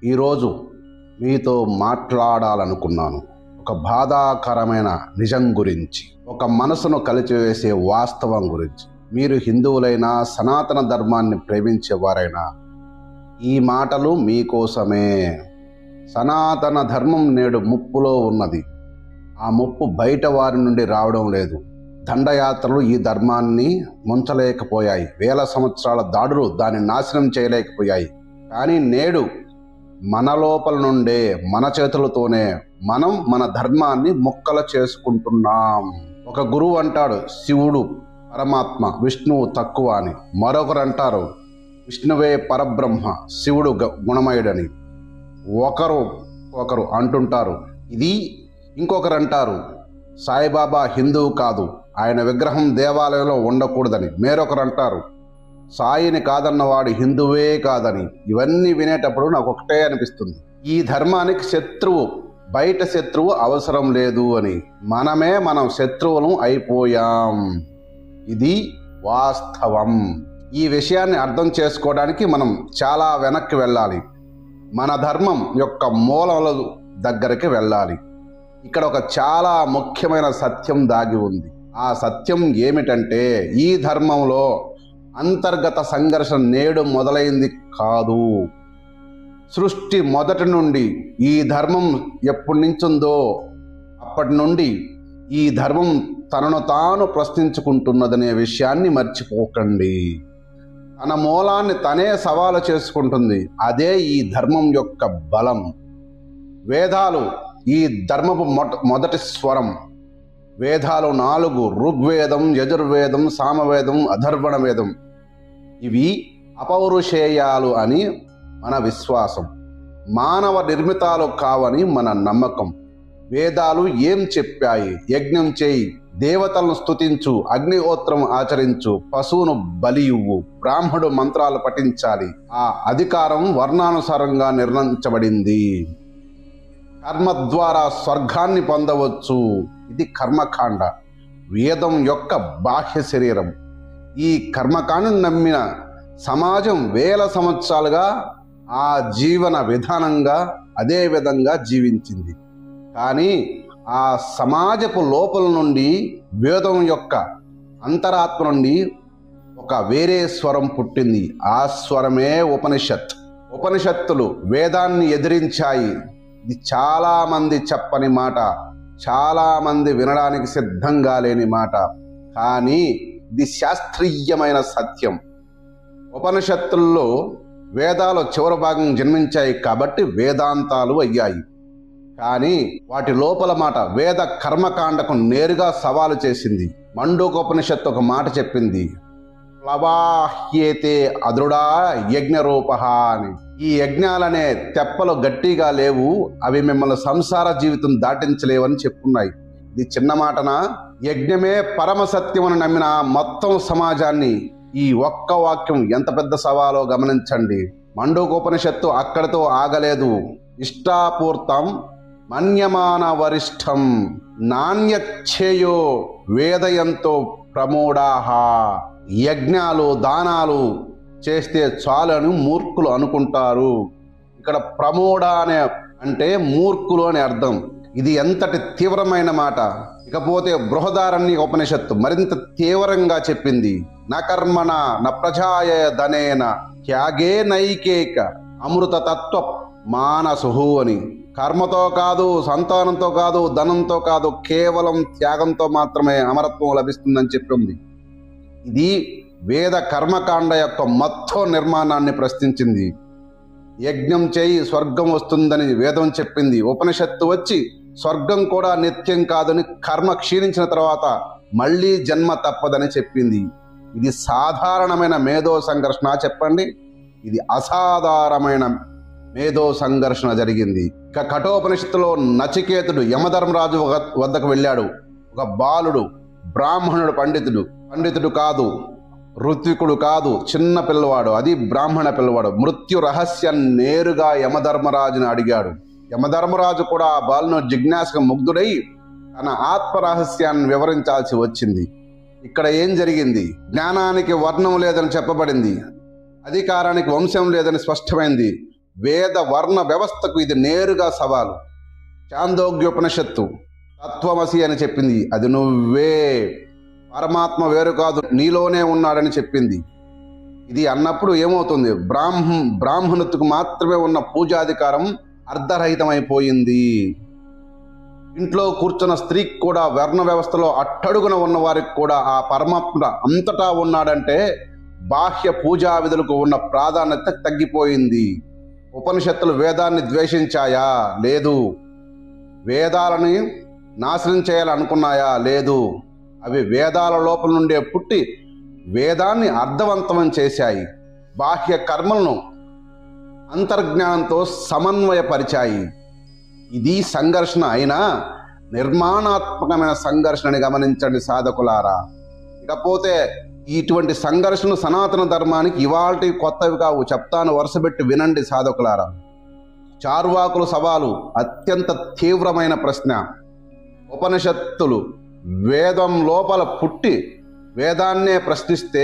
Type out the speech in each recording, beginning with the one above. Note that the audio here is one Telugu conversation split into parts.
ఈరోజు మీతో మాట్లాడాలనుకున్నాను ఒక బాధాకరమైన నిజం గురించి, ఒక మనసును కలిచివేసే వాస్తవం గురించి. మీరు హిందువులైనా సనాతన ధర్మాన్ని ప్రేమించేవారైనా ఈ మాటలు మీకోసమే. సనాతన ధర్మం నేడు ముప్పులో ఉన్నది. ఆ ముప్పు బయట వారి నుండి రావడం లేదు. దండయాత్రలు ఈ ధర్మాన్ని ముంచలేకపోయాయి. వేల సంవత్సరాల దాడులు దాన్ని నాశనం చేయలేకపోయాయి. కానీ నేడు మన లోపల నుండే, మన చేతులతోనే మనం మన ధర్మాన్ని ముక్కలు చేసుకుంటున్నాం. ఒక గురువు అంటాడు శివుడు పరమాత్మ, విష్ణువు తక్కువ అని. మరొకరు అంటారు విష్ణువే పరబ్రహ్మ, శివుడు గుణమయుడని. ఒకరు అంటుంటారు ఇది. ఇంకొకరు అంటారు సాయిబాబా హిందువు కాదు, ఆయన విగ్రహం దేవాలయంలో ఉండకూడదని. వేరొకరు అంటారు సాయిని కాదన్నవాడు హిందువే కాదని. ఇవన్నీ వినేటప్పుడు నాకు ఒకటే అనిపిస్తుంది, ఈ ధర్మానికి శత్రువు, బయట శత్రువు అవసరం లేదు అని. మనం శత్రువులం అయిపోయాం. ఇది వాస్తవం. ఈ విషయాన్ని అర్థం చేసుకోవడానికి మనం చాలా వెనక్కి వెళ్ళాలి. మన ధర్మం యొక్క మూలాల దగ్గరికి వెళ్ళాలి. ఇక్కడ ఒక చాలా ముఖ్యమైన సత్యం దాగి ఉంది. ఆ సత్యం ఏమిటంటే, ఈ ధర్మంలో అంతర్గత సంఘర్షణ నేడు మొదలైంది కాదు. సృష్టి మొదటి నుండి ఈ ధర్మం ఎప్పటి నుంచుందో అప్పటి నుండి ఈ ధర్మం తనను తాను ప్రశ్నించుకుంటున్నదనే విషయాన్ని మర్చిపోకండి. తన మూలాన్ని తనే సవాలు చేసుకుంటుంది. అదే ఈ ధర్మం యొక్క బలం. వేదాలు ఈ ధర్మపు మొదటి స్వరం. వేదాలు 4: ఋగ్వేదం, యజుర్వేదం, సామవేదం, అథర్వణ వేదం. ఇవి అపౌరుషేయాలు అని మన విశ్వాసం. మానవ నిర్మితాలు కావని మన నమ్మకం. వేదాలు ఏం చెప్పాయి? యజ్ఞం చేయి, దేవతలను స్తుతించు, అగ్నిహోత్రం ఆచరించు, పశువును బలి ఇవ్వు, బ్రాహ్మడు మంత్రాలు పఠించాలి. ఆ అధికారం వర్ణానుసారంగా నిర్ణయించబడింది. కర్మ ద్వారా స్వర్గాన్ని పొందవచ్చు. ఇది కర్మకాండ, వేదం యొక్క బాహ్య శరీరం. ఈ కర్మకాండను నమ్మిన సమాజం వేల సంవత్సరాలుగా ఆ జీవన విధానంగా అదే విధంగా జీవించింది. కానీ ఆ సమాజపు లోపల నుండి, వేదం యొక్క అంతరాత్మ నుండి ఒక వేరే స్వరం పుట్టింది. ఆ స్వరమే ఉపనిషత్. ఉపనిషత్తులు వేదాన్ని ఎదిరించాయి. ఇది చాలామంది చెప్పని మాట, చాలామంది వినడానికి సిద్ధంగా లేని మాట. కానీ ఇది శాస్త్రీయమైన సత్యం. ఉపనిషత్తుల్లో వేదాలు చివరి భాగం జన్మించాయి కాబట్టి వేదాంతాలు అయ్యాయి. కానీ వాటి లోపల మాట వేద కర్మకాండకు నేరుగా సవాలు చేసింది. మండూకోపనిషత్తు ఒక మాట చెప్పింది, ప్లవాహ్యేతే అదృఢా యజ్ఞరూపః అని. ఈ యజ్ఞాలనే తెప్పలు గట్టిగా లేవు, అవి మిమ్మల్ని సంసార జీవితం దాటించలేవని చెప్పున్నాయి. ఇది చిన్న మాటనా? యజ్ఞమే పరమ సత్యమని నమ్మిన మొత్తం సమాజాన్ని ఈ ఒక్క వాక్యం ఎంత పెద్ద సవాలో గమనించండి. మండూకోపనిషత్తు అక్కడితో ఆగలేదు. ఇష్టాపూర్తం మన్యమాన వరిష్టం నాణ్యచ్ఛేయో వేదయంతో ప్రమోడాహ. యజ్ఞాలు, దానాలు చేస్తే చాలని మూర్ఖులు అనుకుంటారు. ఇక్కడ ప్రమోడ అనే అంటే మూర్ఖులు అని అర్థం. ఇది ఎంతటి తీవ్రమైన మాట. ఇకపోతే బృహదారణ్య ఉపనిషత్తు మరింత తీవ్రంగా చెప్పింది, న కర్మణ న ప్రజాయ ధనేన త్యాగే నైకేక అమృత తత్వ మానసుహు అని. కర్మతో కాదు, సంతానంతో కాదు, ధనంతో కాదు, కేవలం త్యాగంతో మాత్రమే అమరత్వం లభిస్తుందని చెప్పింది. ఇది వేద కర్మకాండ యొక్క మొత్తం నిర్మాణాన్ని ప్రశ్నించింది. యజ్ఞం చేయి స్వర్గం వస్తుందని వేదం చెప్పింది. ఉపనిషత్తు వచ్చి స్వర్గం కూడా నిత్యం కాదని, కర్మ క్షీణించిన తర్వాత మళ్ళీ జన్మ తప్పదని చెప్పింది. ఇది సాధారణమైన మేధో సంఘర్షణ చెప్పండి? ఇది అసాధారణమైన మేధో సంఘర్షణ జరిగింది. ఇక కఠోపనిషత్తులో నచికేతుడు యమధర్మరాజు వద్దకు వెళ్ళాడు. ఒక బాలుడు, బ్రాహ్మణుడు, పండితుడు కాదు, ఋత్వికుడు కాదు, చిన్న పిల్లవాడు, అది బ్రాహ్మణ పిల్లవాడు. మృత్యు రహస్యాన్ని నేరుగా యమధర్మరాజుని అడిగాడు. యమధర్మరాజు కూడా ఆ బాలును జిజ్ఞాసగా ముగ్ధుడై తన ఆత్మ రహస్యాన్ని వివరించాల్సి వచ్చింది. ఇక్కడ ఏం జరిగింది? జ్ఞానానికి వర్ణం లేదని చెప్పబడింది, అధికారానికి వంశం లేదని స్పష్టమైంది. వేద వర్ణ వ్యవస్థకు ఇది నేరుగా సవాలు. చాందోగ్యోపనిషత్తు తత్వమసి అని చెప్పింది, అది నువ్వే, పరమాత్మ వేరు కాదు, నీలోనే ఉన్నాడని చెప్పింది. ఇది అన్నప్పుడు ఏమవుతుంది? బ్రాహ్మణులకు మాత్రమే ఉన్న పూజాధికారం అర్ధరహితమైపోయింది. ఇంట్లో కూర్చున్న స్త్రీకి కూడా, వర్ణ వ్యవస్థలో అట్టడుగున ఉన్న వారికి కూడా ఆ పరమాత్మ అంతటా ఉన్నాడంటే బాహ్య పూజా విధులకు ఉన్న ప్రాధాన్యత తగ్గిపోయింది. ఉపనిషత్తులు వేదాన్ని ద్వేషించాయా? లేదు. వేదాలని నాశనం చేయాలనుకున్నాయా? లేదు. అవి వేదాల లోపల నుండే పుట్టి వేదాన్ని అర్థవంతం చేశాయి. బాహ్య కర్మలను అంతర్జ్ఞానంతో సమన్వయపరిచాయి. ఇది సంఘర్షణ అయినా నిర్మాణాత్మకమైన సంఘర్షణని గమనించండి సాధకులారా. ఇకపోతే ఇటువంటి సంఘర్షణ సనాతన ధర్మానికి ఇవాల్టి కొత్తవి కావు, చెప్తాను, వరుసపెట్టి వినండి సాధకులారా. చార్వాకుల సవాలు అత్యంత తీవ్రమైన ప్రశ్న. ఉపనిషత్తులు వేదం లోపల పుట్టి వేదాన్నే ప్రశ్నిస్తే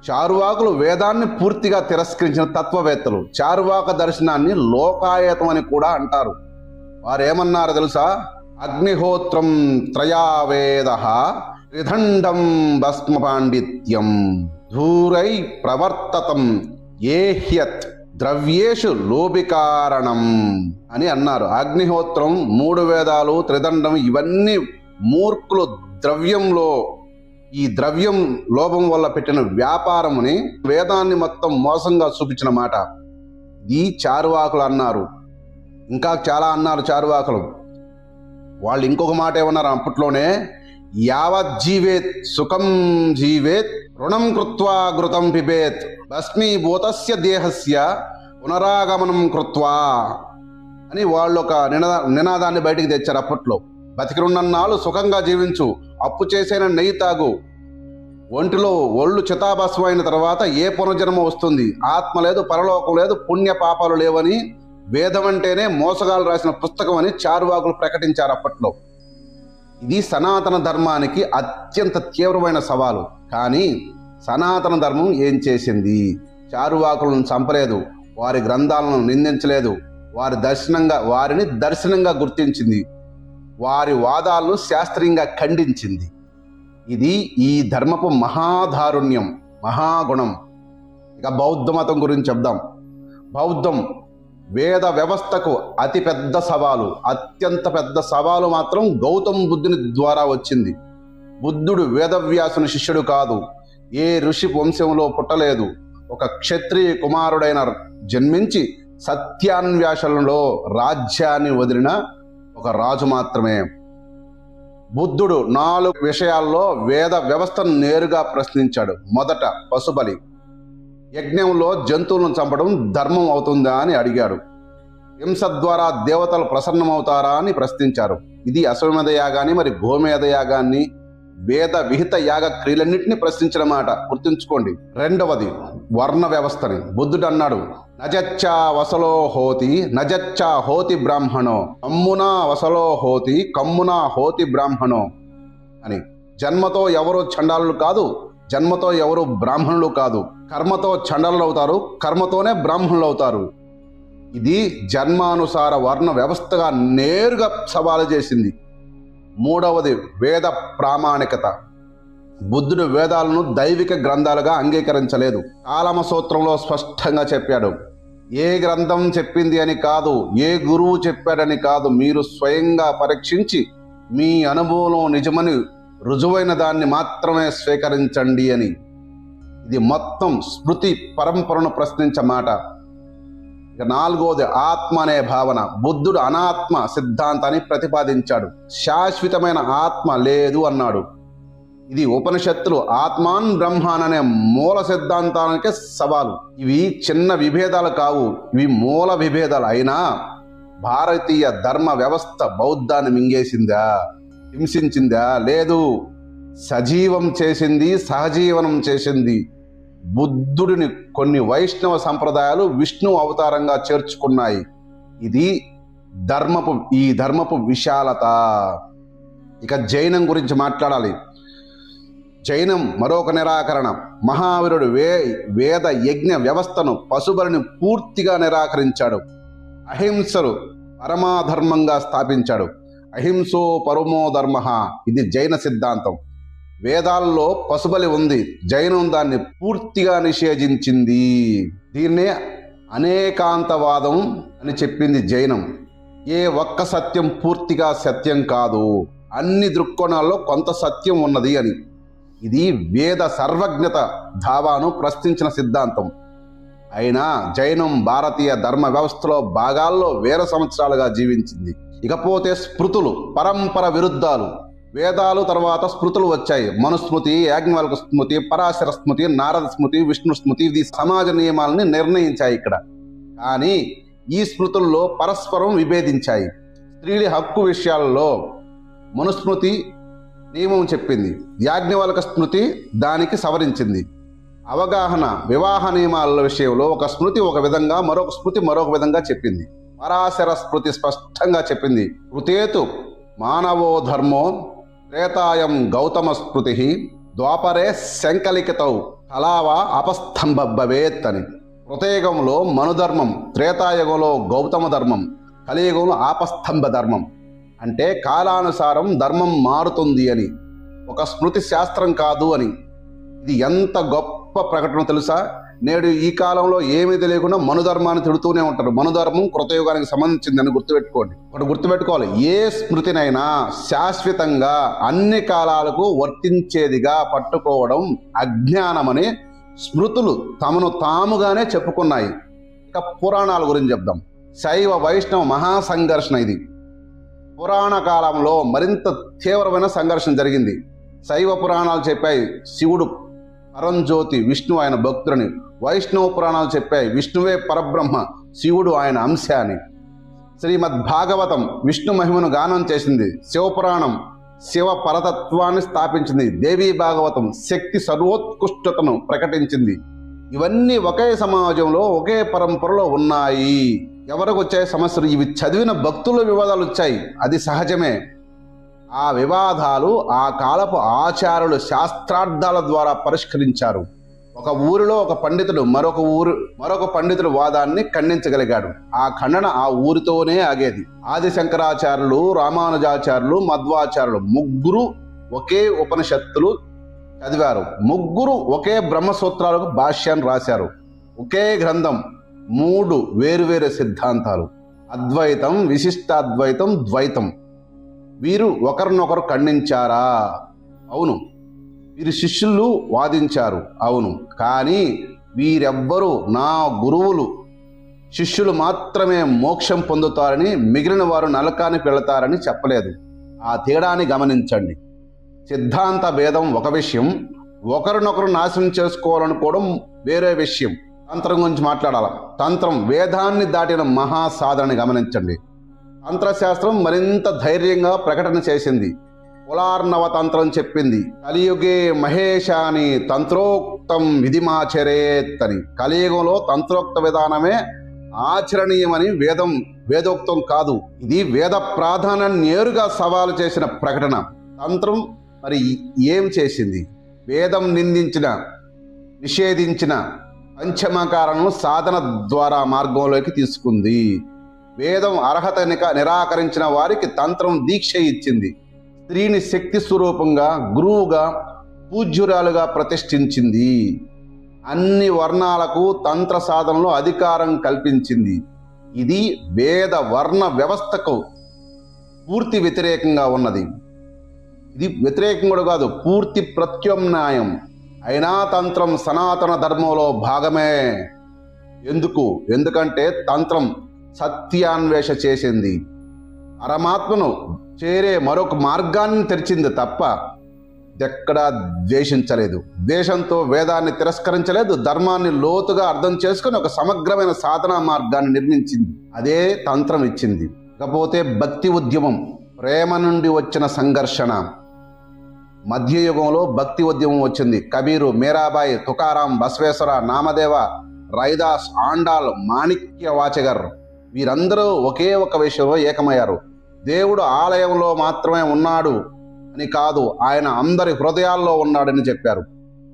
చార్వాకులు వేదాన్ని పూర్తిగా తిరస్కరించిన తత్వవేత్తలు. చార్వాక దర్శనాన్ని లోకాయతం అని కూడా అంటారు. వారేమన్నారు తెలుసా? అగ్నిహోత్రం త్రయావేద త్రిదండం భస్మ పాండిత్యం ధూరై ప్రవర్తతం ఏహ్యత్ ద్రవ్యేషు లోభికారణం అని అన్నారు. అగ్నిహోత్రం, 3 వేదాలు, త్రిదండం, ఇవన్నీ మూర్ఖులు ద్రవ్యంలో, ఈ ద్రవ్యం లోభం వల్ల పెట్టిన వ్యాపారముని వేదాన్ని మొత్తం మోసంగా చూపించిన మాట. ఈ చార్వాకులు అన్నారు. ఇంకా చాలా అన్నారు చార్వాకులు. వాళ్ళు ఇంకొక మాట ఏమన్నారు అప్పట్లోనే? యావజ్జీవేత్ సుఖం జీవేత్ రుణం కృత్వా ఘృతం పిబేత్ భస్మీభూతస్య దేహస్య పునరాగమనం కృత్వా అని వాళ్ళు ఒక నినాదాన్ని బయటికి తెచ్చారు అప్పట్లో. బతికిరున్నన్నాళ్ళు సుఖంగా జీవించు, అప్పు చేసిన నెయ్యి తాగు, ఒంటిలో ఒళ్ళు చితాభస్వం అయిన తర్వాత ఏ పునర్జన్మ వస్తుంది? ఆత్మ లేదు, పరలోకం లేదు, పుణ్య పాపాలు లేవని వేదం అంటేనే మోసగాలు రాసిన పుస్తకం అని చార్వాకులు ప్రకటించారు అప్పట్లో. ఇది సనాతన ధర్మానికి అత్యంత తీవ్రమైన సవాలు. కానీ సనాతన ధర్మం ఏం చేసింది? చార్వాకులను చంపలేదు, వారి గ్రంథాలను నిందించలేదు, వారిని దర్శనంగా గుర్తించింది, వారి వాదాలను శాస్త్రీయంగా ఖండించింది. ఇది ఈ ధర్మపు మహాదారుణ్యం, మహాగుణం. ఇక బౌద్ధ మతం గురించి చెప్దాం. బౌద్ధం వేద వ్యవస్థకు అతి పెద్ద సవాలు. అత్యంత పెద్ద సవాలు మాత్రం గౌతమ బుద్ధుని ద్వారా వచ్చింది. బుద్ధుడు వేదవ్యాసుని శిష్యుడు కాదు, ఏ ఋషి వంశంలో పుట్టలేదు. ఒక క్షత్రియ కుమారుడైన జన్మించి సత్యాన్వేషణలో రాజ్యాన్ని వదిలిన ఒక రాజు మాత్రమే. బుద్ధుడు 4 విషయాల్లో వేద వ్యవస్థను నేరుగా ప్రశ్నించాడు. మొదట పశుబలి. యజ్ఞంలో జంతువులను చంపడం ధర్మం అవుతుందా అని అడిగాడు. హింస ద్వారా దేవతలు ప్రసన్నమవుతారా అని ప్రశ్నించారు. ఇది అశ్వమేధ యాగాన్ని, మరి గోమేధ యాగాన్ని, వేద విహిత యాగ క్రియలన్నింటినీ ప్రశ్నించిన మాట గుర్తుంచుకోండి. రెండవది వర్ణ వ్యవస్థని. బుద్ధుడు అన్నాడు, నజచ్చా వసలో హోతి నజచ్చా హోతి బ్రాహ్మణో కమ్మునా వసలో హోతి కమ్మునా హోతి బ్రాహ్మణో అని. జన్మతో ఎవరు చండాలులు కాదు, జన్మతో ఎవరు బ్రాహ్మణులు కాదు. కర్మతో చండాలులు అవుతారు, కర్మతోనే బ్రాహ్మణులు అవుతారు. ఇది జన్మానుసార వర్ణ వ్యవస్థగా నేరుగా సవాలు చేసింది. మూడవది వేద ప్రామాణికత. బుద్ధుడు వేదాలను దైవిక గ్రంథాలుగా అంగీకరించలేదు. కాలమ సూత్రంలో స్పష్టంగా చెప్పాడు, ఏ గ్రంథం చెప్పింది అని కాదు, ఏ గురువు చెప్పాడని కాదు, మీరు స్వయంగా పరీక్షించి మీ అనుభవంలో నిజమని రుజువైన దాన్ని మాత్రమే స్వీకరించండి అని. ఇది మొత్తం స్మృతి పరంపరను ప్రశ్నించే మాట. ఇక నాలుగోది ఆత్మ అనే భావన. బుద్ధుడు అనాత్మ సిద్ధాంతాన్ని ప్రతిపాదించాడు. శాశ్వతమైన ఆత్మ లేదు అన్నాడు. ఇది ఉపనిషత్తులు ఆత్మాన్ బ్రహ్మాన్ అనే మూల సిద్ధాంతానికే సవాలు. ఇవి చిన్న విభేదాలు కావు, ఇవి మూల విభేదాలు. అయినా భారతీయ ధర్మ వ్యవస్థ బౌద్ధాన్ని మింగేసిందా, హింసించిందా? లేదు, సజీవం చేసింది, సహజీవనం చేసింది. బుద్ధుడిని కొన్ని వైష్ణవ సంప్రదాయాలు విష్ణు అవతారంగా చేర్చుకున్నాయి. ఇది ఈ ధర్మపు విశాలత. ఇక జైనం గురించి మాట్లాడాలి. జైనం మరొక నిరాకరణ. మహావీరుడు వేద యజ్ఞ వ్యవస్థను, పశుబలిని పూర్తిగా నిరాకరించాడు. అహింసను పరమాధర్మంగా స్థాపించాడు. అహింసో పరమో ధర్మ, ఇది జైన సిద్ధాంతం. వేదాల్లో పశుబలి ఉంది, జైనం దాన్ని పూర్తిగా నిషేధించింది. దీన్నే అనేకాంతవాదం అని చెప్పింది జైనం. ఏ ఒక్క సత్యం పూర్తిగా సత్యం కాదు, అన్ని దృక్కోణాల్లో కొంత సత్యం ఉన్నది అని. ఇది వేద సర్వజ్ఞత దావాను ప్రశ్నించిన సిద్ధాంతం. అయినా జైనం భారతీయ ధర్మ వ్యవస్థలో భాగాల్లో వేల సంవత్సరాలుగా జీవించింది. ఇకపోతే స్మృతులు పరంపర విరుద్ధాలు. వేదాలు తర్వాత స్మృతులు వచ్చాయి. మనుస్మృతి, యాజ్ఞవల్క స్మృతి, పరాశర స్మృతి, నారద స్మృతి, విష్ణు స్మృతి. ఇది సమాజ నియమాలని నిర్ణయించాయి ఇక్కడ. కానీ ఈ స్మృతుల్లో పరస్పరం విభేదించాయి. స్త్రీల హక్కు విషయాల్లో మనుస్మృతి నియమం చెప్పింది, యాజ్ఞవల్క స్మృతి దానికి సవరించింది. అవగాహన, వివాహ నియమాల విషయంలో ఒక స్మృతి ఒక విధంగా, మరొక స్మృతి మరొక విధంగా చెప్పింది. పరాశర స్మృతి స్పష్టంగా చెప్పింది, కృతేతు మానవో ధర్మో త్రేతాయం గౌతమ స్మృతి ద్వాపరే శంకలికితౌ కలావా అపస్తంభవేత్ అని. కృతయుగంలో మనుధర్మం, త్రేతాయుగంలో గౌతమ ధర్మం, కలియుగంలో ఆపస్తంభ ధర్మం. అంటే కాలానుసారం ధర్మం మారుతుంది అని. ఒక స్మృతి శాస్త్రం కాదు అని. ఇది ఎంత గొప్ప ప్రకటన తెలుసా? నేడు ఈ కాలంలో ఏమీ తెలియకుండా మనుధర్మాన్ని తిడుతూనే ఉంటారు. మనుధర్మం కృతయుగానికి సంబంధించిందని గుర్తుపెట్టుకోండి. ఒకటి గుర్తుపెట్టుకోవాలి, ఏ స్మృతినైనా శాశ్వతంగా అన్ని కాలాలకు వర్తించేదిగా పట్టుకోవడం అజ్ఞానమని స్మృతులు తమను తాముగానే చెప్పుకున్నాయి. ఇక పురాణాల గురించి చెప్దాం. శైవ వైష్ణవ మహాసంఘర్షణ ఇది. పురాణ కాలంలో మరింత తీవ్రమైన సంఘర్షణ జరిగింది. శైవ పురాణాలు చెప్పాయి శివుడు పరంజ్యోతి, విష్ణు ఆయన భక్తులని. వైష్ణవ పురాణాలు చెప్పాయి విష్ణువే పరబ్రహ్మ, శివుడు ఆయన అంశ అని. శ్రీమద్ భాగవతం విష్ణు మహిమను గానం చేసింది. శివపురాణం శివ పరతత్వాన్ని స్థాపించింది. దేవీ భాగవతం శక్తి సర్వోత్కృష్టతను ప్రకటించింది. ఇవన్నీ ఒకే సమాజంలో ఒకే పరంపరలో ఉన్నాయి. ఎవరికి వచ్చాయి సమస్యలు? ఇవి చదివిన భక్తుల వివాదాలు వచ్చాయి, అది సహజమే. ఆ వివాదాలు ఆ కాలపు ఆచారులు శాస్త్రార్థాల ద్వారా పరిష్కరించారు. ఒక ఊరిలో ఒక పండితుడు మరొక పండితుడు వాదాన్ని ఖండించగలిగాడు. ఆ ఖండన ఆ ఊరితోనే ఆగేది. ఆది శంకరాచార్యులు, రామానుజాచార్యులు, మధ్వాచార్యులు ముగ్గురు ఒకే ఉపనిషత్తులు చదివారు. ముగ్గురు ఒకే బ్రహ్మసూత్రాలకు భాష్యాన్ని రాశారు. ఒకే గ్రంథం, 3 వేరువేరు సిద్ధాంతాలు: అద్వైతం, విశిష్టాద్వైతం, ద్వైతం. వీరు ఒకరినొకరు ఖండించారా? అవును. వీరి శిష్యులు వాదించారు, అవును. కానీ వీరెవ్వరూ నా గురువులు, శిష్యులు మాత్రమే మోక్షం పొందుతారని, మిగిలిన వారు నరకానికి వెళతారని చెప్పలేదు. ఆ తేడాని గమనించండి. సిద్ధాంత భేదం ఒక విషయం, ఒకరినొకరు నాశనం చేసుకోవాలనుకోవడం వేరే విషయం. తంత్రం గురించి మాట్లాడాలి. తంత్రం వేదాన్ని దాటిన మహాసాధనని గమనించండి. తంత్రశాస్త్రం మరింత ధైర్యంగా ప్రకటన చేసింది. కులార్ణవ తంత్రం చెప్పింది, కలియుగే మహేశాని తంత్రోక్తం విధిమాచరేత్ అని. కలియుగంలో తంత్రోక్త విధానమే ఆచరణీయమని వేదోక్తం కాదు. ఇది వేద ప్రాధాన్యాన్ని నేరుగా సవాలు చేసిన ప్రకటన. తంత్రం మరి ఏం చేసింది? వేదం నిషేధించిన పంచమకాలను సాధన ద్వారా మార్గంలోకి తీసుకుంది. వేదం అర్హత నిరాకరించిన వారికి తంత్రం దీక్ష ఇచ్చింది. స్త్రీని శక్తి స్వరూపంగా, గురువుగా, పూజ్యురాలుగా ప్రతిష్ఠించింది. అన్ని వర్ణాలకు తంత్ర సాధనలో అధికారం కల్పించింది. ఇది వేద వర్ణ వ్యవస్థకు పూర్తి వ్యతిరేకంగా ఉన్నది. ఇది వ్యతిరేకం కూడా కాదు, పూర్తి ప్రత్యామ్నాయం. అయినా తంత్రం సనాతన ధర్మంలో భాగమే. ఎందుకంటే తంత్రం సత్యాన్వేష చేసింది, పరమాత్మను చేరే మరొక మార్గాన్ని తెరిచింది తప్ప ఎక్కడా ద్వేషించలేదు. ద్వేషంతో వేదాన్ని తిరస్కరించలేదు. ధర్మాన్ని లోతుగా అర్థం చేసుకుని ఒక సమగ్రమైన సాధనా మార్గాన్ని నిర్మించింది. అదే తంత్రం ఇచ్చింది. ఇకపోతే భక్తి ఉద్యమం, ప్రేమ నుండి వచ్చిన సంఘర్షణ. మధ్యయుగంలో భక్తి ఉద్యమం వచ్చింది. కబీరు, మీరాబాయి, తుకారాం, బసవేశ్వర, నామదేవ, రైదాస్, ఆండాల్, మాణిక్య వాచగర్ వీరందరూ ఒకే ఒక విషయంలో ఏకమయ్యారు. దేవుడు ఆలయంలో మాత్రమే ఉన్నాడు అని కాదు, ఆయన అందరి హృదయాల్లో ఉన్నాడని చెప్పారు.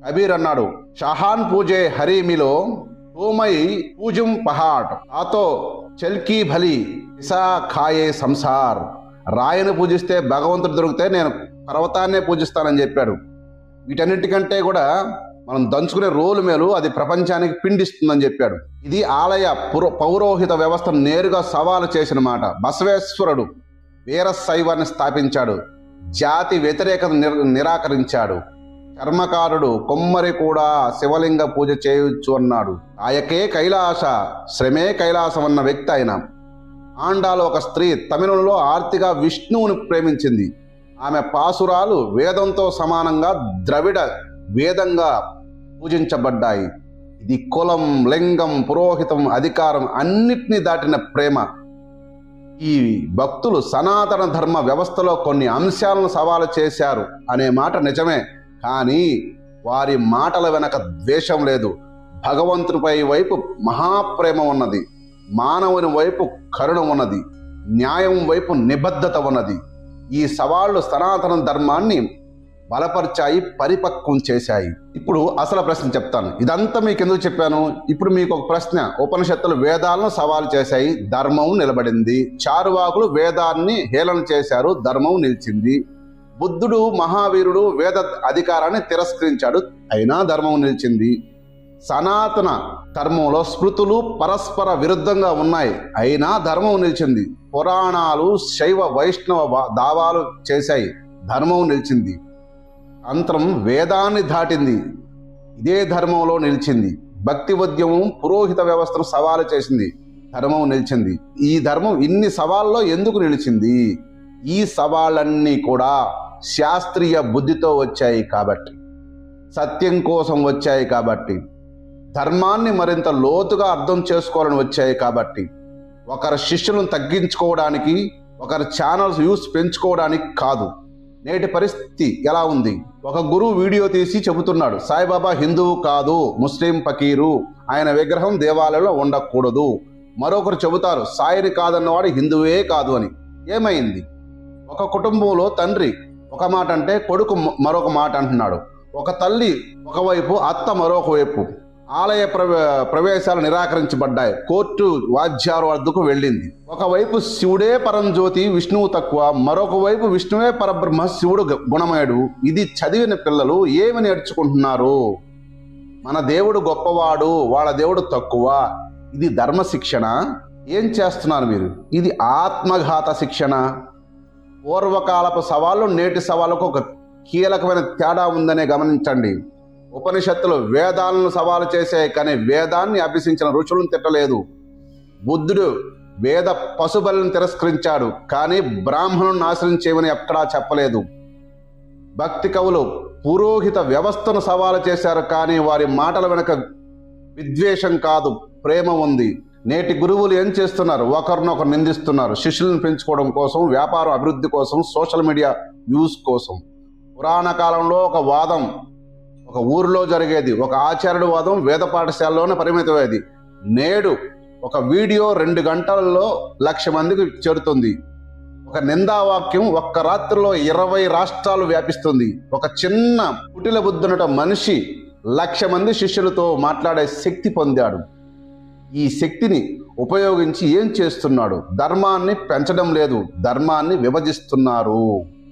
కబీర్ అన్నాడు, షహాన్ పూజే హరి మిలో తోమై పూజం పహాట్ ఆతో చెల్కీ భలి ఇసా ఖాయే సంసార్. రాయిని పూజిస్తే భగవంతుడు దొరికితే నేను పర్వతాన్నే పూజిస్తానని చెప్పాడు. వీటన్నిటికంటే కూడా మనం దంచుకునే రోలు మేలు అది ప్రపంచానికి పిండిస్తుందని చెప్పాడు. ఇది ఆలయ పౌరోహిత వ్యవస్థను నేరుగా సవాలు చేసిన మాట. బసవేశ్వరుడు వీరశైవాన్ని స్థాపించాడు, జాతి వ్యతిరేకత నిరాకరించాడు. కర్మకారుడు కొమ్మరి కూడా శివలింగ పూజ చేయొచ్చు అన్నాడు. ఆయకే కైలాస శ్రమే కైలాసం అన్న వ్యక్తి ఆయన. ఆండాలో ఒక స్త్రీ తమిళంలో ఆర్తిగా విష్ణువుని ప్రేమించింది. ఆమె పాసురాలు వేదంతో సమానంగా ద్రవిడ వేదంగా పూజించబడ్డాయి. ఇది కులం, లింగం, పురోహితం, అధికారం అన్నిటినీ దాటిన ప్రేమ. ఈ భక్తులు సనాతన ధర్మ వ్యవస్థలో కొన్ని అంశాలను సవాలు చేశారు అనే మాట నిజమే. కానీ వారి మాటల వెనక ద్వేషం లేదు. భగవంతునిపై వైపు మహాప్రేమ ఉన్నది, మానవుని వైపు కరుణ ఉన్నది, న్యాయం వైపు నిబద్ధత ఉన్నది. ఈ సవాళ్లు సనాతన ధర్మాన్ని బలపరిచాయి, పరిపక్వం చేశాయి. ఇప్పుడు అసలు ప్రశ్న చెప్తాను. ఇదంతా మీకు ఎందుకు చెప్పాను? ఇప్పుడు మీకు ఒక ప్రశ్న. ఉపనిషత్తులు వేదాలను సవాలు చేశాయి, ధర్మం నిలబడింది. చారువాకులు వేదాన్ని హేళన చేశారు, ధర్మం నిలిచింది. బుద్ధుడు మహావీరుడు వేద అధికారాన్ని తిరస్కరించాడు, అయినా ధర్మం నిలిచింది. సనాతన ధర్మంలో స్మృతులు పరస్పర విరుద్ధంగా ఉన్నాయి, అయినా ధర్మం నిలిచింది. పురాణాలు శైవ వైష్ణవ దావాలు చేశాయి, ధర్మం నిలిచింది. తంత్రం వేదాన్ని దాటింది, ఇదే ధర్మంలో నిలిచింది. భక్తి ఉద్యమం పురోహిత వ్యవస్థను సవాలు చేసింది, ధర్మం నిలిచింది. ఈ ధర్మం ఇన్ని సవాళ్ళలో ఎందుకు నిలిచింది? ఈ సవాళ్ళన్నీ కూడా శాస్త్రీయ బుద్ధితో వచ్చాయి కాబట్టి, సత్యం కోసం వచ్చాయి కాబట్టి, ధర్మాన్ని మరింత లోతుగా అర్థం చేసుకోవాలని వచ్చాయి కాబట్టి, ఒకరి శిష్యులను తగ్గించుకోవడానికి, ఒకరి ఛానల్స్ వ్యూస్ పెంచుకోవడానికి కాదు. నేటి పరిస్థితి ఎలా ఉంది? ఒక గురువు వీడియో తీసి చెబుతున్నాడు, సాయిబాబా హిందువు కాదు, ముస్లిం ఫకీరు, ఆయన విగ్రహం దేవాలయంలో ఉండకూడదు. మరొకరు చెబుతారు, సాయిని కాదన్నవాడు హిందువే కాదు అని. ఏమైంది? ఒక కుటుంబంలో తండ్రి ఒక మాట అంటే కొడుకు మరొక మాట అంటున్నాడు. ఒక తల్లి ఒకవైపు, అత్త మరొక వైపు. ఆలయ ప్రవేశాలు నిరాకరించబడ్డాయి, కోర్టు వాద్యాల వద్దకు వెళ్ళింది. ఒకవైపు శివుడే పరంజ్యోతి, విష్ణువు తక్కువ, మరొక వైపు విష్ణువే పరబ్రహ్మ, శివుడు గుణమయుడు. ఇది చదివిన పిల్లలు ఏమి నేర్చుకుంటున్నారు? మన దేవుడు గొప్పవాడు, వాళ్ళ దేవుడు తక్కువ. ఇది ధర్మ శిక్షణ? ఏం చేస్తున్నారు మీరు? ఇది ఆత్మఘాత శిక్షణ. పూర్వకాలపు సవాళ్ళు నేటి సవాళ్ళకు ఒక కీలకమైన తేడా ఉందనే గమనించండి. ఉపనిషత్తులు వేదాలను సవాలు చేశాయి, కానీ వేదాన్ని అభ్యసించిన ఋషులను తిట్టలేదు. బుద్ధుడు వేద పశుబలను తిరస్కరించాడు, కానీ బ్రాహ్మణులను నాశనం చేయమని ఎక్కడా చెప్పలేదు. భక్తి కవులు పురోహిత వ్యవస్థను సవాలు చేశారు, కానీ వారి మాటల వెనుక విద్వేషం కాదు, ప్రేమ ఉంది. నేటి గురువులు ఏం చేస్తున్నారు? ఒకరినొకరు నిందిస్తున్నారు, శిష్యులను పెంచుకోవడం కోసం, వ్యాపారం అభివృద్ధి కోసం, సోషల్ మీడియా వ్యూస్ కోసం. పురాణ కాలంలో ఒక వాదం ఒక ఊరిలో జరిగేది, ఒక ఆచార్యుడు వాదం వేద పాఠశాలలోనే పరిమితమయ్యేది. నేడు ఒక వీడియో 2 గంటలలో 1,00,000 మందికి చేరుతుంది. ఒక నిందావాక్యం ఒక్క రాత్రిలో 20 రాష్ట్రాలు వ్యాపిస్తుంది. ఒక చిన్న కుటిల బుద్ధునట మనిషి 1,00,000 మంది శిష్యులతో మాట్లాడే శక్తి పొందాడు. ఈ శక్తిని ఉపయోగించి ఏం చేస్తున్నాడు? ధర్మాన్ని పెంచడం లేదు, ధర్మాన్ని విభజిస్తున్నారు.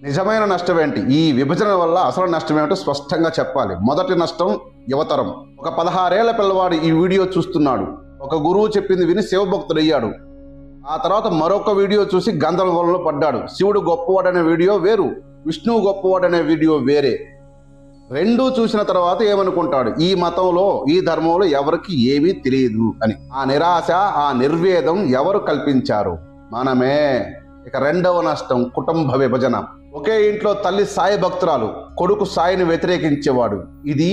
నిజమైన నష్టం ఏంటి? ఈ విభజన వల్ల అసలు నష్టం ఏమిటో స్పష్టంగా చెప్పాలి. మొదటి నష్టం యువతరం. ఒక 16 ఏళ్ల పిల్లవాడు ఈ వీడియో చూస్తున్నాడు. ఒక గురువు చెప్పింది విని శివభక్తుడయ్యాడు. ఆ తర్వాత మరొక వీడియో చూసి గందరగోళంలో పడ్డాడు. శివుడు గొప్పవాడనే వీడియో వేరు, విష్ణువు గొప్పవాడనే వీడియో వేరే. రెండూ చూసిన తర్వాత ఏమనుకుంటాడు? ఈ మతంలో, ఈ ధర్మంలో ఎవరికి ఏమీ తెలియదు అని. ఆ నిరాశ, ఆ నిర్వేదం ఎవరు కల్పించారు? మనమే. ఇక రెండవ నష్టం కుటుంబ విభజన. ఒకే ఇంట్లో తల్లి సాయి భక్తురాలు, కొడుకు సాయిని వ్యతిరేకించేవాడు. ఇది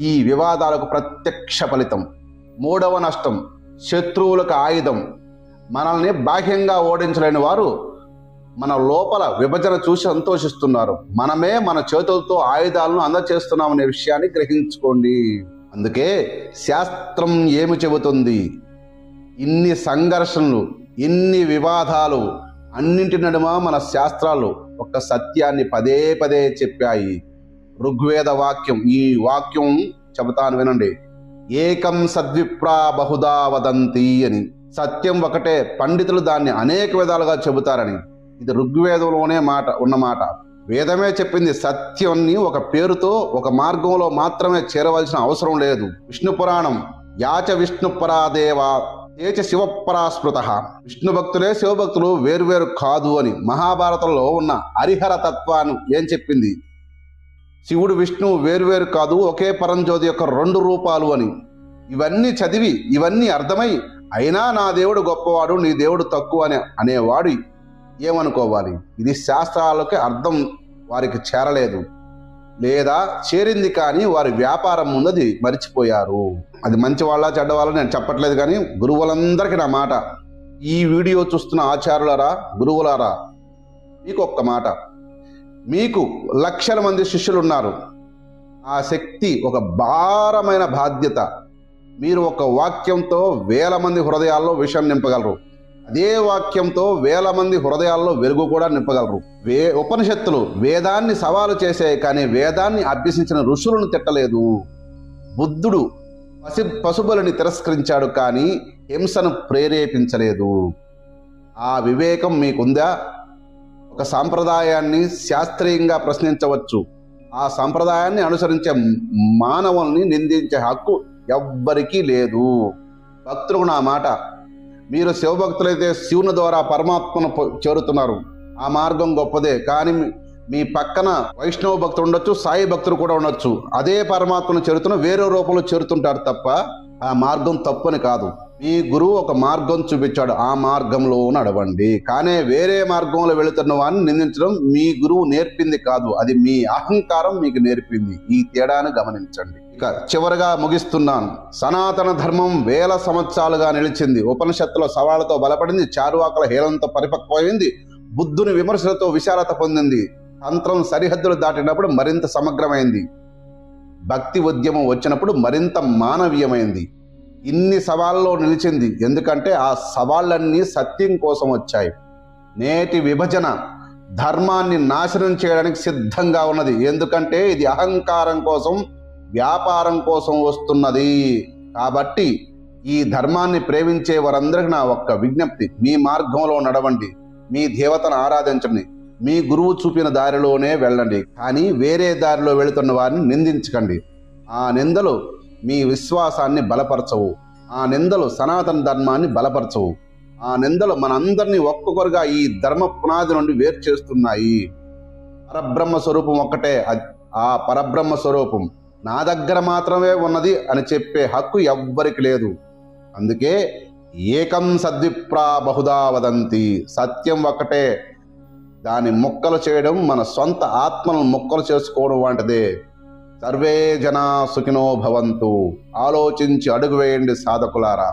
ఈ వివాదాలకు ప్రత్యక్ష ఫలితం. మూడవ నష్టం శత్రువులకు ఆయుధం. మనల్ని బాహ్యంగా ఓడించలేని వారు మన లోపల విభజన చూసి సంతోషిస్తున్నారు. మనమే మన చేతులతో ఆయుధాలను అందచేస్తున్నామనే విషయాన్ని గ్రహించుకోండి. అందుకే శాస్త్రం ఏమి చెబుతుంది? ఇన్ని సంఘర్షణలు, ఇన్ని వివాదాలు అన్నింటి నడుమ మన శాస్త్రాలు ఒక సత్యాన్ని పదే పదే చెప్పాయి. ఋగ్వేద వాక్యం, ఈ వాక్యం చెబుతాను వినండి. ఏకం సద్విప్రా బహుదా వదంతి అని. సత్యం ఒకటే, పండితులు దాన్ని అనేక విధాలుగా చెబుతారని. ఇది ఋగ్వేదంలోనే ఉన్నమాట. వేదమే చెప్పింది సత్యాన్ని ఒక పేరుతో ఒక మార్గంలో మాత్రమే చేరవలసిన అవసరం లేదు. విష్ణు పురాణం యాచ విష్ణు పరాదేవ తేచ శివపరాస్మృత. విష్ణు భక్తులే శివభక్తులు, వేరువేరు కాదు అని మహాభారతంలో ఉన్న హరిహర తత్వాన్ని ఏం చెప్పింది? శివుడు విష్ణువు వేరువేరు కాదు, ఒకే పరంజ్యోతి యొక్క 2 రూపాలు అని. ఇవన్నీ చదివి ఇవన్నీ అర్థమై అయినా నా దేవుడు గొప్పవాడు, నీ దేవుడు తక్కువ అని అనేవాడు ఏమనుకోవాలి? ఇది శాస్త్రాలకి అర్థం వారికి చేరలేదు, లేదా చేరింది కానీ వారి వ్యాపారం ముందది మరిచిపోయారు. అది మంచి వాళ్ళ చెడ్డవాళ్ళ నేను చెప్పట్లేదు, కానీ గురువులందరికీ నా మాట. ఈ వీడియో చూస్తున్న ఆచార్యులారా, గురువులారా, మీకు ఒక్క మాట. మీకు లక్షల మంది శిష్యులు ఉన్నారు. ఆ శక్తి ఒక భారమైన బాధ్యత. మీరు ఒక వాక్యంతో 1000 మంది హృదయాల్లో విషయం నింపగలరు. అదే వాక్యంతో 1000 మంది హృదయాల్లో వెలుగు కూడా నింపగలరు. ఉపనిషత్తులు వేదాన్ని సవాలు చేసాయి, కానీ వేదాన్ని అభ్యసించిన ఋషులను తిట్టలేదు. బుద్ధుడు పశుబలిని తిరస్కరించాడు, కానీ హింసను ప్రేరేపించలేదు. ఆ వివేకం మీకుందా? ఒక సాంప్రదాయాన్ని శాస్త్రీయంగా ప్రశ్నించవచ్చు. ఆ సంప్రదాయాన్ని అనుసరించే మానవుల్ని నిందించే హక్కు ఎవ్వరికీ లేదు. భక్తులకు నా మాట, మీరు శివభక్తులైతే శివుని ద్వారా పరమాత్మను చేరుతున్నారు. ఆ మార్గం గొప్పదే, కానీ మీ పక్కన వైష్ణవ భక్తులు ఉండొచ్చు, సాయి భక్తులు కూడా ఉండొచ్చు. అదే పరమాత్మను చేరుతున్న వేరే రూపంలో చేరుతుంటారు తప్ప ఆ మార్గం తప్పని కాదు. మీ గురువు ఒక మార్గం చూపించాడు, ఆ మార్గంలో నడవండి. కానీ వేరే మార్గంలో వెళుతున్న వాడిని నిందించడం మీ గురువు నేర్పింది కాదు, అది మీ అహంకారం మీకు నేర్పింది. ఈ తేడాను గమనించండి. ఇక చివరిగా ముగిస్తున్నాను. సనాతన ధర్మం 1000 సంవత్సరాలుగా నిలిచింది. ఉపనిషత్తుల సవాళ్లతో బలపడింది, చారువాకల హేళనతో పరిపక్వమైంది, బుద్ధుని విమర్శలతో విశాలత పొందింది, తంత్రం సరిహద్దులు దాటినప్పుడు మరింత సమగ్రమైంది, భక్తి ఉద్యమం వచ్చినప్పుడు మరింత మానవీయమైంది. ఇన్ని సవాళ్ళలో నిలిచింది ఎందుకంటే ఆ సవాళ్ళన్నీ సత్యం కోసం వచ్చాయి. నేటి విభజన ధర్మాన్ని నాశనం చేయడానికి సిద్ధంగా ఉన్నది, ఎందుకంటే ఇది అహంకారం కోసం, వ్యాపారం కోసం వస్తున్నది. కాబట్టి ఈ ధర్మాన్ని ప్రేమించే వారందరికీ నా ఒక్క విజ్ఞప్తి: మీ మార్గంలో నడవండి, మీ దేవతను ఆరాధించండి, మీ గురువు చూపిన దారిలోనే వెళ్ళండి, కానీ వేరే దారిలో వెళుతున్న వారిని నిందించకండి. ఆ నిందలు మీ విశ్వాసాన్ని బలపరచవు. ఆ నిందలు సనాతన ధర్మాన్ని బలపరచవు. ఆ నిందలు మనందరినీ ఒక్కొక్కరుగా ఈ ధర్మ పునాది నుండి వేరు చేస్తున్నాయి. పరబ్రహ్మ స్వరూపం ఒక్కటే. ఆ పరబ్రహ్మ స్వరూపం నా దగ్గర మాత్రమే ఉన్నది అని చెప్పే హక్కు ఎవ్వరికి లేదు. అందుకే ఏకం సద్విప్రా బహుదా వదంతి. సత్యం ఒక్కటే, దాని ముక్కలు చేయడం మన సొంత ఆత్మలను ముక్కలు చేసుకోవడం వంటిదే. సర్వే జనా సుఖినో భవంతు. ఆలోచించి అడుగు వేయండి సాధకులారా.